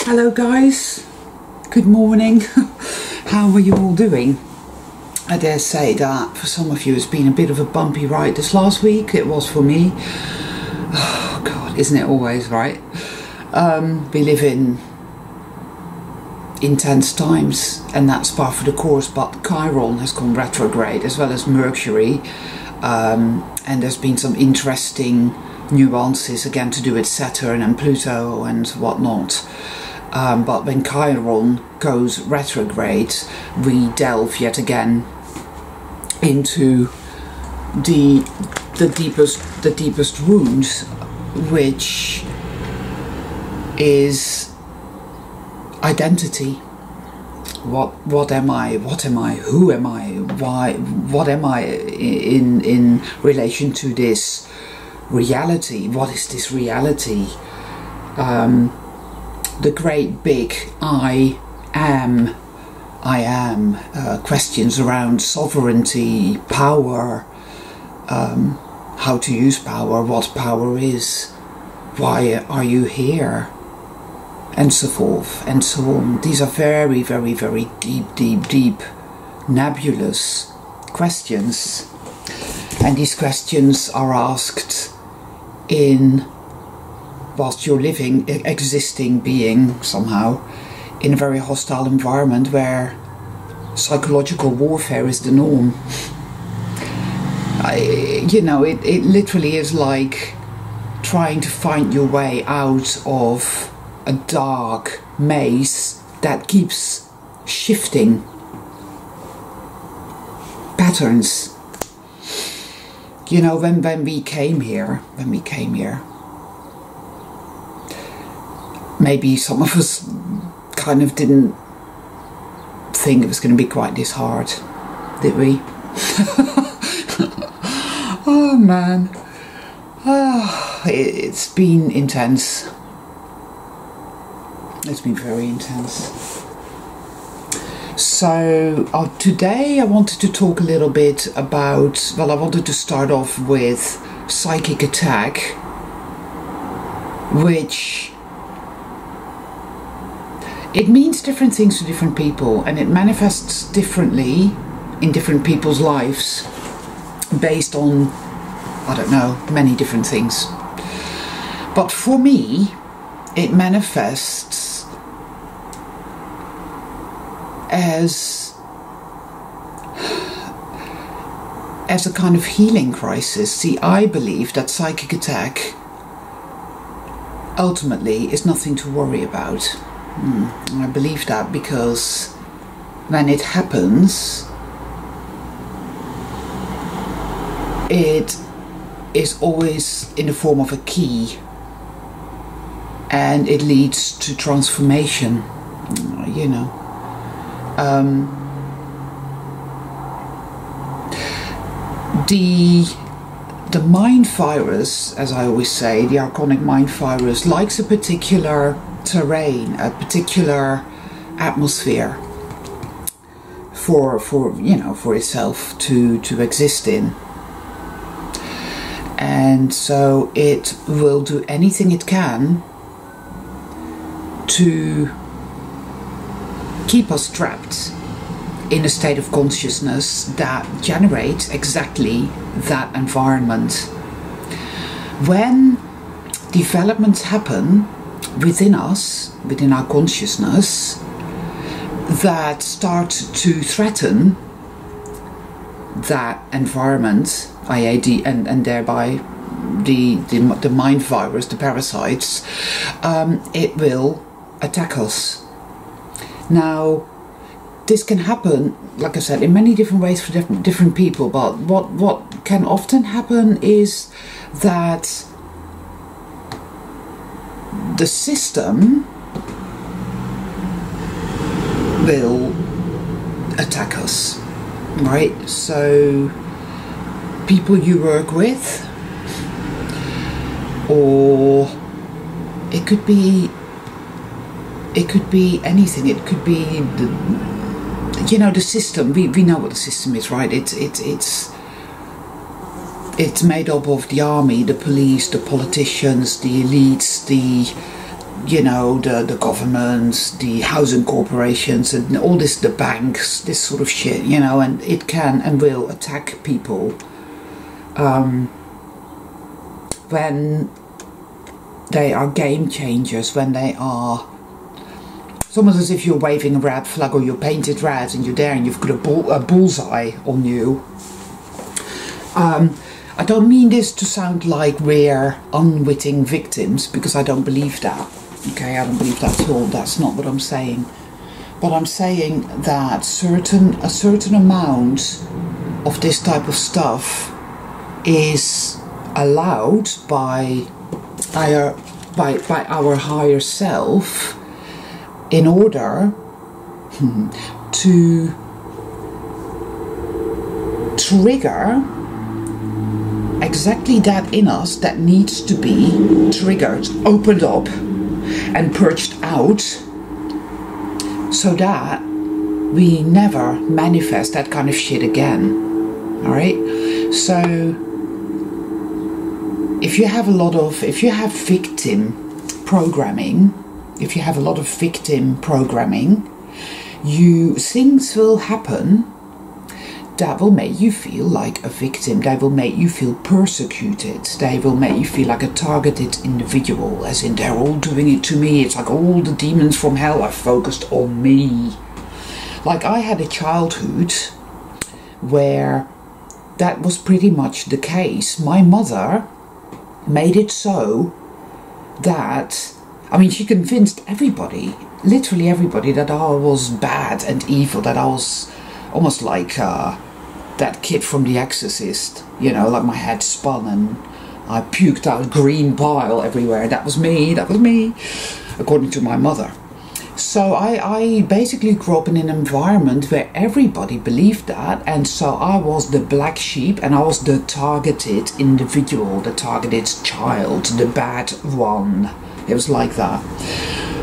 Hello guys, good morning. How are you all doing? I dare say that for some of you it's been a bit of a bumpy ride this last week. It was for me. Oh God, isn't it always, right? We live in intense times and that's par for the course, but Chiron has gone retrograde as well as Mercury, and there's been some interesting nuances again to do with Saturn and Pluto and whatnot. But when Chiron goes retrograde, we delve yet again into the deepest wound, which is identity. What am I? What am I? Who am I? Why? What am I in relation to this reality? What is this reality? The great big I am questions around sovereignty, power, how to use power, what power is, why are you here, and so forth and so on. These are very, very, very deep, nebulous questions, and these questions are asked whilst you're living, existing, being somehow in a very hostile environment where psychological warfare is the norm. It literally is like trying to find your way out of a dark maze that keeps shifting patterns. You know, when we came here, maybe some of us kind of didn't think it was going to be quite this hard, did we? Oh man, it's been intense. It's been very intense. So today I wanted to talk a little bit about, I wanted to start off with psychic attack, which it means different things to different people, and it manifests differently in different people's lives based on, I don't know, many different things. But for me, it manifests as a kind of healing crisis. See, I believe that psychic attack ultimately is nothing to worry about. I believe that because when it happens, it is always in the form of a key, and it leads to transformation, you know. The mind virus, as I always say, the archonic mind virus, likes a particular terrain, a particular atmosphere for itself to exist in, and so it will do anything it can to keep us trapped in a state of consciousness that generates exactly that environment. When developments happen within us, within our consciousness, that start to threaten that environment, i.e. and thereby the mind virus, the parasites, it will attack us. Now, this can happen, like I said, in many different ways for different people, but what can often happen is that the system will attack us, right? So people you work with, or it could be anything. It could be the system. We know what the system is, right? It's made up of the army, the police, the politicians, the elites, you know, the governments, the housing corporations, and all this, the banks, this sort of shit, you know, and it can and will attack people when they are game changers, when they are. It's almost as if you're waving a red flag or you're painted red and you're there and you've got a bullseye on you. I don't mean this to sound like we're unwitting victims, because I don't believe that. Okay, I don't believe that at all. That's not what I'm saying. But I'm saying that a certain amount of this type of stuff is allowed by our higher self in order to trigger exactly that in us that needs to be triggered, opened up and purged out, so that we never manifest that kind of shit again. Alright? So if you have victim programming, things will happen that will make you feel like a victim. They will make you feel persecuted. They will make you feel like a targeted individual, as in they're all doing it to me. It's like all the demons from hell are focused on me. Like, I had a childhood where that was pretty much the case. My mother made it so that, I mean, she convinced everybody, literally everybody, that I was bad and evil, that I was almost like that kid from The Exorcist, you know, like my head spun and I puked out green bile everywhere. That was me, according to my mother. So I basically grew up in an environment where everybody believed that, and so I was the black sheep and I was the targeted individual, the targeted child, the bad one. It was like that.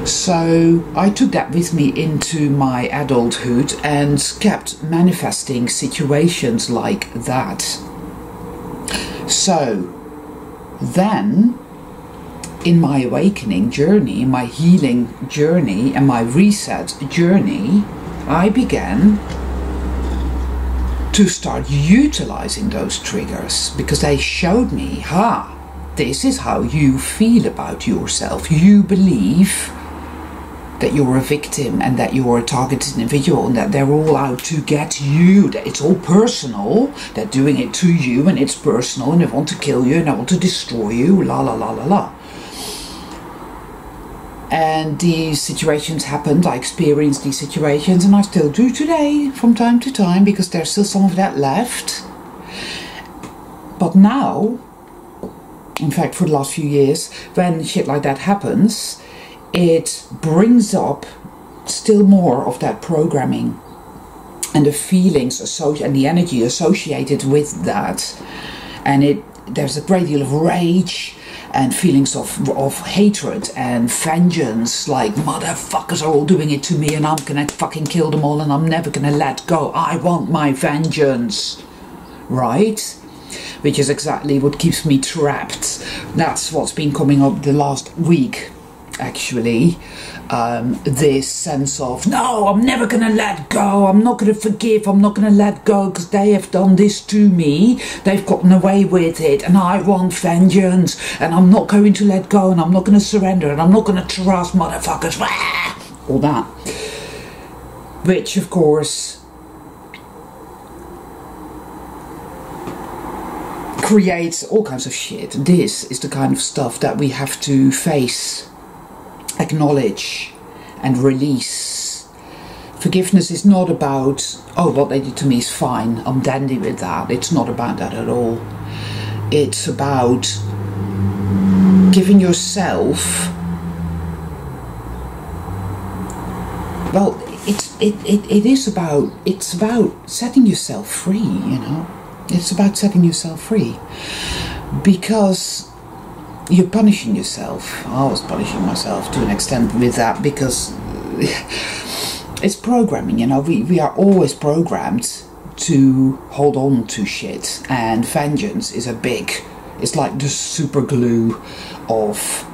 So I took that with me into my adulthood and kept manifesting situations like that. So then, in my awakening journey, in my healing journey and my reset journey, I began to start utilizing those triggers, because they showed me, this is how you feel about yourself. You believe that you're a victim and that you're a targeted individual and that they're all out to get you, that it's all personal, they're doing it to you and it's personal and they want to kill you and they want to destroy you, la la la la la. And these situations happened, I experienced these situations, and I still do today from time to time, because there's still some of that left. But now, in fact for the last few years, when shit like that happens, it brings up still more of that programming and the feelings and the energy associated with that. And there's a great deal of rage and feelings of hatred and vengeance, like motherfuckers are all doing it to me and I'm gonna fucking kill them all and I'm never gonna let go. I want my vengeance, right? Which is exactly what keeps me trapped. That's what's been coming up the last week, actually. This sense of, no, I'm never gonna let go, I'm not gonna forgive, I'm not gonna let go because they have done this to me, they've gotten away with it and I want vengeance and I'm not going to let go and I'm not gonna surrender and I'm not gonna trust motherfuckers, all that, which of course creates all kinds of shit. This is the kind of stuff that we have to face, acknowledge and release. Forgiveness is not about, oh, what they did to me is fine, I'm dandy with that. It's not about that at all. It's about giving yourself, well, it's about setting yourself free, you know. It's about setting yourself free, because you're punishing yourself. I was punishing myself to an extent with that, because it's programming, you know. We are always programmed to hold on to shit, and vengeance is it's like the super glue of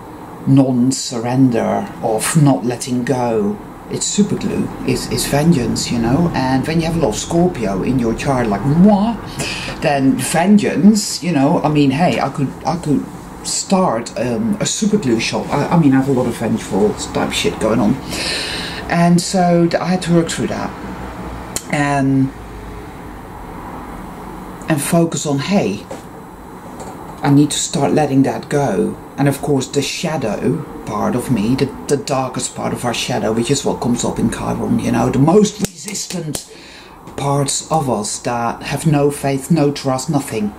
non-surrender, of not letting go. It's super glue, it's vengeance, you know. And when you have a lot of Scorpio in your chart, like what, then vengeance, you know. I mean, hey, I could start a super glue shop. I mean, I have a lot of vengeful type shit going on, and so I had to work through that and focus on, hey, I need to start letting that go. And of course the shadow part of me, the darkest part of our shadow, which is what comes up in Chiron, you know, the most resistant parts of us that have no faith, no trust, nothing,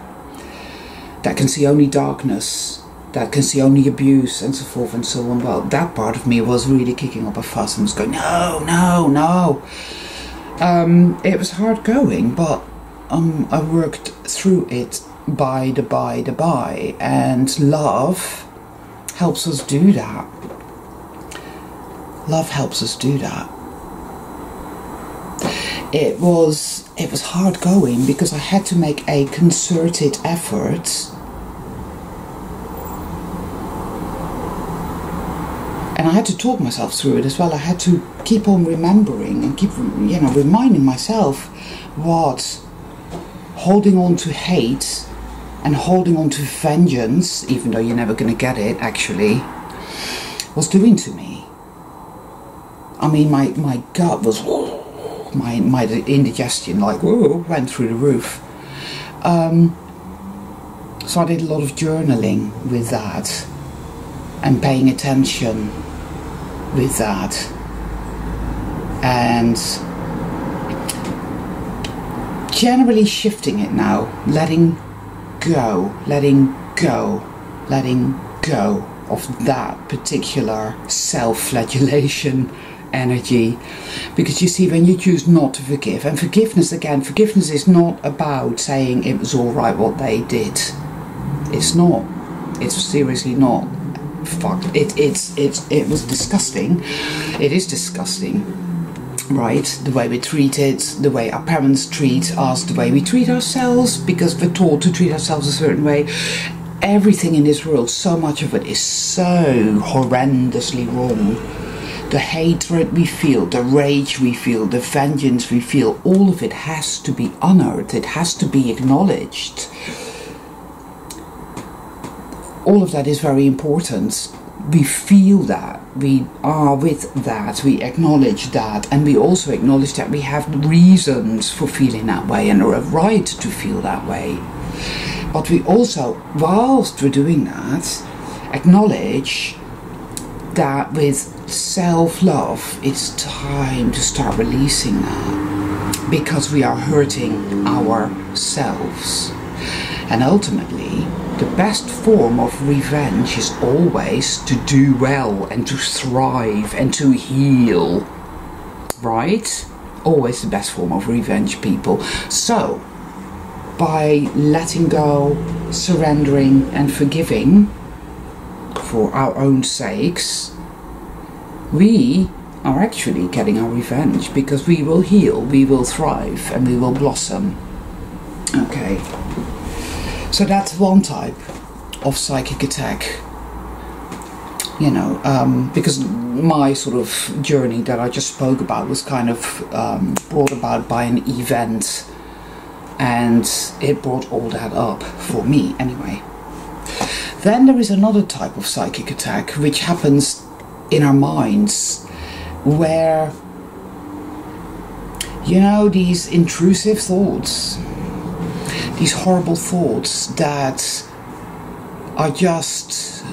that can see only darkness, that can see only abuse and so forth and so on. Well, that part of me was really kicking up a fuss and was going, no, no, no. It was hard going, but I worked through it by, and love helps us do that. Love helps us do that. It was hard going because I had to make a concerted effort, and I had to talk myself through it as well. I had to keep on remembering and keep, you know, reminding myself what holding on to hate and holding on to vengeance, even though you're never going to get it, actually, was doing to me. I mean, my gut was, my indigestion, like, whoa, went through the roof. So I did a lot of journaling with that, and paying attention with that, and generally shifting it now, letting go of that particular self-flagellation energy. Because you see, when you choose not to forgive, and forgiveness, again, forgiveness is not about saying it was all right what they did. It's not. It's seriously not. Fuck. It was disgusting. It is disgusting. Right, the way we're treated, the way our parents treat us, the way we treat ourselves, because we're taught to treat ourselves a certain way. Everything in this world, so much of it is so horrendously wrong. The hatred we feel, the rage we feel, the vengeance we feel, all of it has to be honored, it has to be acknowledged. All of that is very important. We feel that, we are with that, we acknowledge that, and we also acknowledge that we have reasons for feeling that way and a right to feel that way. But we also, whilst we're doing that, acknowledge that with self-love, it's time to start releasing that, because we are hurting ourselves. And ultimately, the best form of revenge is always to do well and to thrive and to heal, right? Always the best form of revenge, people. So, by letting go, surrendering and forgiving for our own sakes, we are actually getting our revenge, because we will heal, we will thrive, and we will blossom. Okay. So that's one type of psychic attack, you know, because my sort of journey that I just spoke about was kind of brought about by an event, and it brought all that up for me anyway. Then there is another type of psychic attack which happens in our minds, where, you know, these intrusive thoughts, these horrible thoughts that are just,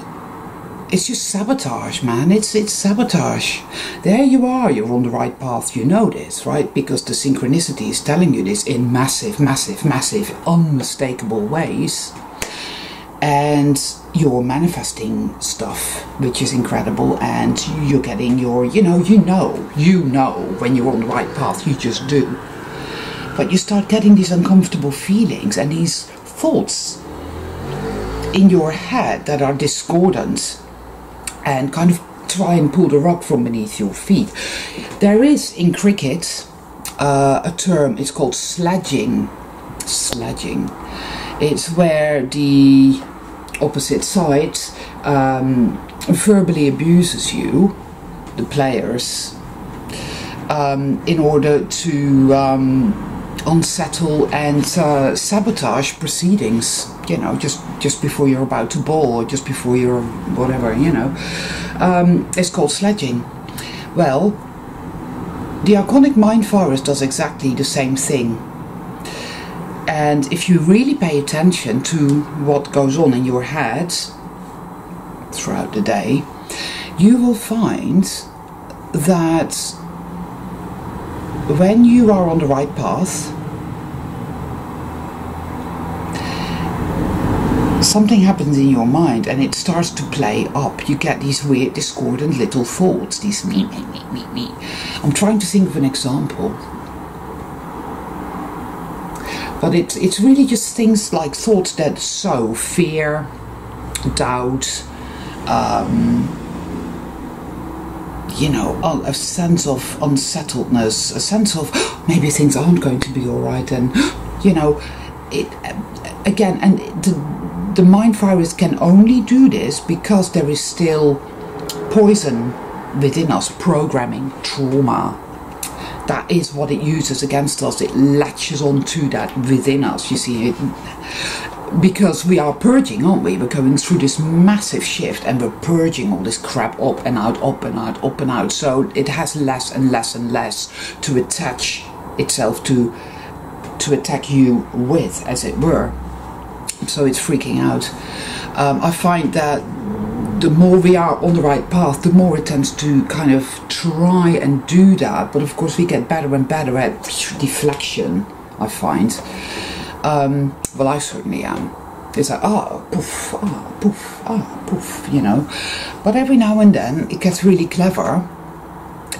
it's just sabotage, man. It's sabotage. There you are, you're on the right path, you know this, right? Because the synchronicity is telling you this in massive, massive, massive, unmistakable ways. And you're manifesting stuff, which is incredible, and you're getting your, you know when you're on the right path, you just do. But you start getting these uncomfortable feelings and these thoughts in your head that are discordant and kind of try and pull the rug from beneath your feet. There is in cricket a term, it's called sledging. Sledging. It's where the opposite side verbally abuses you, the players, in order to unsettle and sabotage proceedings, you know, just before you're about to ball, or just before you're whatever, you know. It's called sledging. Well, the Archonic Mind Virus does exactly the same thing. And if you really pay attention to what goes on in your head throughout the day, you will find that when you are on the right path, something happens in your mind and it starts to play up. You get these weird discordant little thoughts, these me. I'm trying to think of an example. But it's really just things like thoughts that sow fear, doubt, you know, a sense of unsettledness, a sense of maybe things aren't going to be all right, and you know, it again, and the mind virus can only do this because there is still poison within us, programming, trauma. That is what it uses against us. It latches onto that within us, you see, because we are purging, aren't we? We're going through this massive shift and we're purging all this crap up and out, up and out, up and out. So it has less and less and less to attach itself to attack you with, as it were. So it's freaking out. I find that the more we are on the right path, the more it tends to kind of try and do that. But of course we get better and better at deflection, I find. Well, I certainly am. It's like, poof, poof, poof, you know. But every now and then it gets really clever,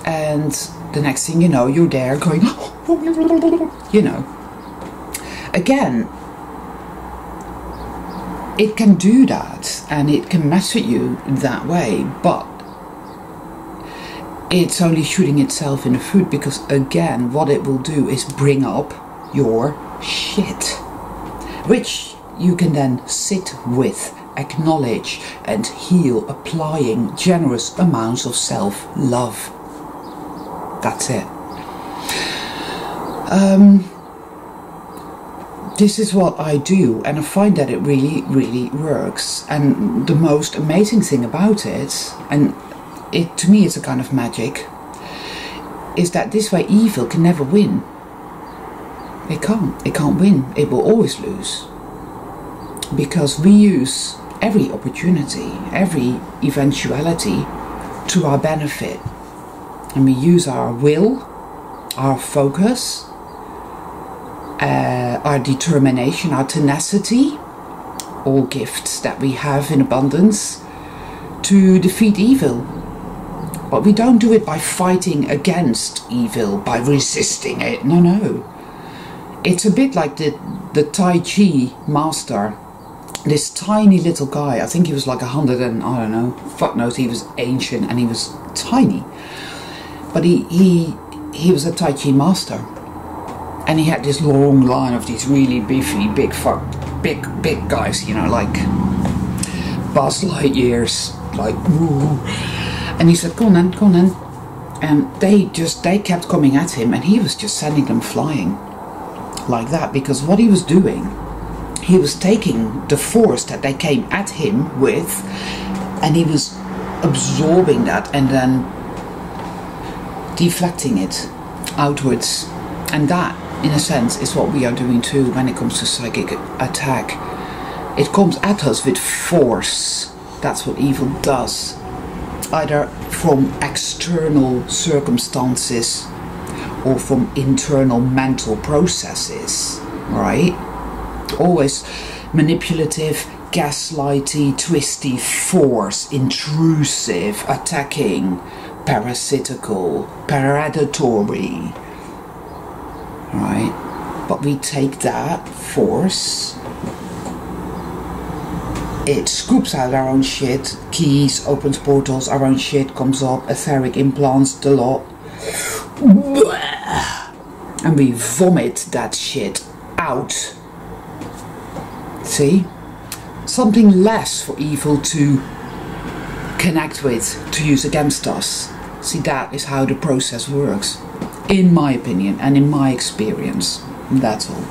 and the next thing you know, you're there going, you know. Again, it can do that, and it can mess with you that way, but it's only shooting itself in the foot, because again, what it will do is bring up your shit, which you can then sit with, acknowledge and heal, applying generous amounts of self-love. That's it. This is what I do, and I find that it really, really works. And the most amazing thing about it, and it to me it's a kind of magic, is that this way evil can never win. It can't win. It will always lose. Because we use every opportunity, every eventuality to our benefit. And we use our will, our focus, our determination, our tenacity, all gifts that we have in abundance, to defeat evil. But we don't do it by fighting against evil, by resisting it. No, no. It's a bit like the Tai Chi master. This tiny little guy, I think he was like 100 and, I don't know, fuck knows, he was ancient and he was tiny. But he was a Tai Chi master. And he had this long line of these really beefy, big guys, you know, like Buzz Lightyears, like, woo. And he said, go on then. And they kept coming at him, and he was just sending them flying like that, because what he was doing, he was taking the force that they came at him with, and he was absorbing that and then deflecting it outwards. And that, in a sense, is what we are doing too when it comes to psychic attack. It comes at us with force. That's what evil does. Either from external circumstances or from internal mental processes, right? Always manipulative, gaslighty, twisty force, intrusive, attacking, parasitical, predatory. Right? But we take that force, it scoops out our own shit, keys, opens portals, our own shit comes up, etheric implants, the lot, and we vomit that shit out. See? Something less for evil to connect with to use against us. See, that is how the process works, in my opinion and in my experience. That's all.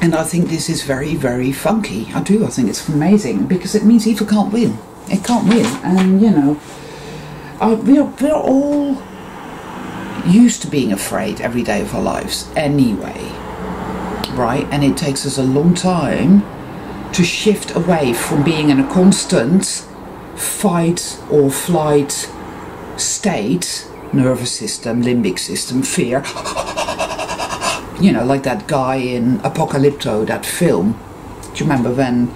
And I think this is very, very funky. I do. I think it's amazing, because it means evil can't win. It can't win. And, you know, we're all used to being afraid every day of our lives anyway, right? And it takes us a long time to shift away from being in a constant fight or flight state, nervous system, limbic system, fear. You know, like that guy in Apocalypto, that film. Do you remember when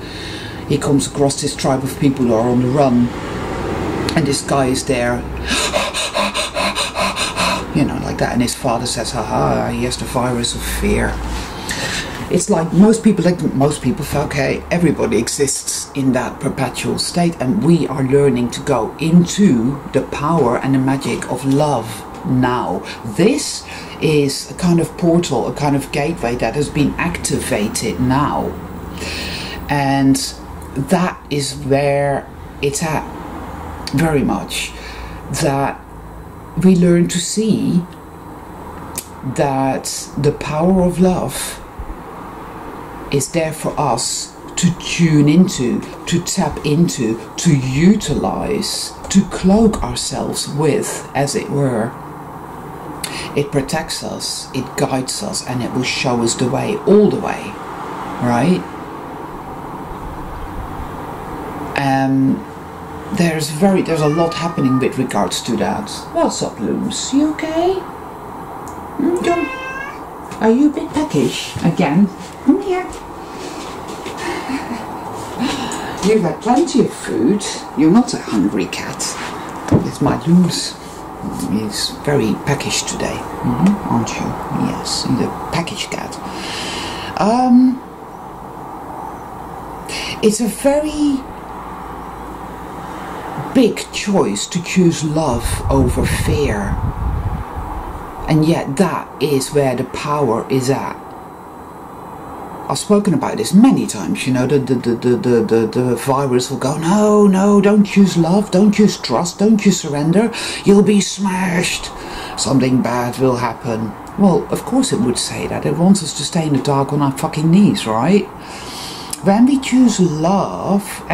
he comes across this tribe of people who are on the run, and this guy is there, you know, like that, and his father says, haha, he has the virus of fear. It's like most people, okay, everybody exists in that perpetual state, and we are learning to go into the power and the magic of love now. This is a kind of portal, a kind of gateway that has been activated now, and that is where it's at, very much, that we learn to see that the power of love is there for us to tune into, to tap into, to utilize, to cloak ourselves with, as it were. It protects us, it guides us, and it will show us the way, all the way, right? There's a lot happening with regards to that. What's up, Looms? You okay? John, are you a bit peckish again? Come here. You've had plenty of food. You're not a hungry cat. It's my Looms. He's very peckish today, aren't you? Yes, he's a peckish cat. It's a very big choice to choose love over fear, and yet that is where the power is at. I've spoken about this many times. You know, the virus will go, no, don't choose love, don't choose trust, don't choose surrender, you'll be smashed, something bad will happen. Well, of course it would say that. It wants us to stay in the dark on our fucking knees, right? When we choose love,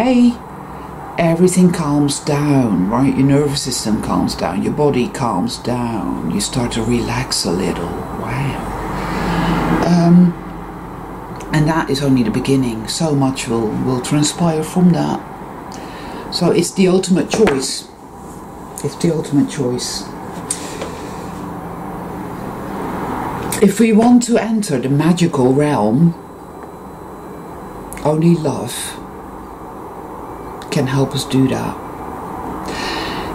everything calms down, right? Your nervous system calms down, your body calms down, you start to relax a little. Wow. And that is only the beginning. So much will transpire from that. So it's the ultimate choice. It's the ultimate choice. If we want to enter the magical realm, only love can help us do that.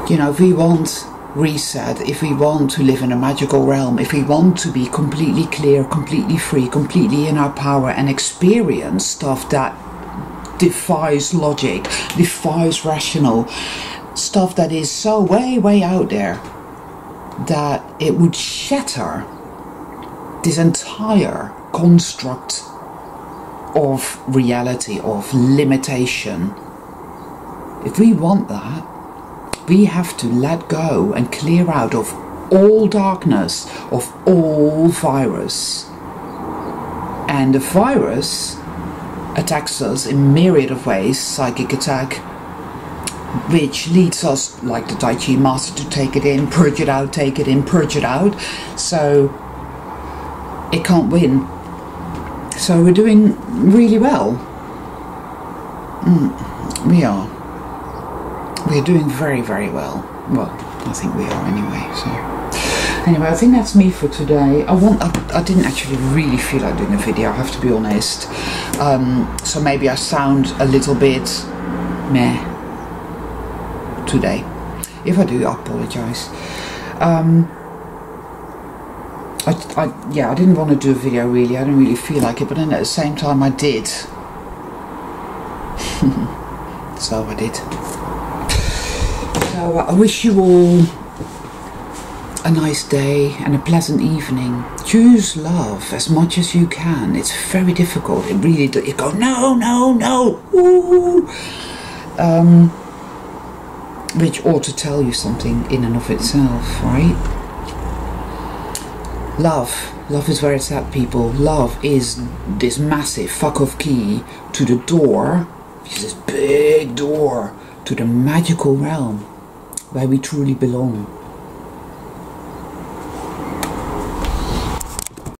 You know, if we want reset, if we want to live in a magical realm, if we want to be completely clear, completely free, completely in our power, and experience stuff that defies logic, defies rational, stuff that is so way out there that it would shatter this entire construct of reality, of limitation. If we want that, we have to let go and clear out of all darkness, of all virus. And the virus attacks us in myriad of ways, psychic attack, which leads us, like the Tai Chi master, to take it in, purge it out, take it in, purge it out. So it can't win. So we're doing really well. We are. We're doing very well. Well, I think we are anyway. So anyway, I think that's me for today. I didn't actually really feel like doing a video, I have to be honest. So maybe I sound a little bit meh today. If I do, I apologise. I didn't want to do a video really. I didn't really feel like it, but then at the same time I did. So I did. So I wish you all a nice day and a pleasant evening. Choose love as much as you can. It's very difficult. It really does. You go, no. Ooh. which ought to tell you something in and of itself, right? Love is where it's at, people. Love is this massive fuck off key to the door, which is this big door to the magical realm where we truly belong.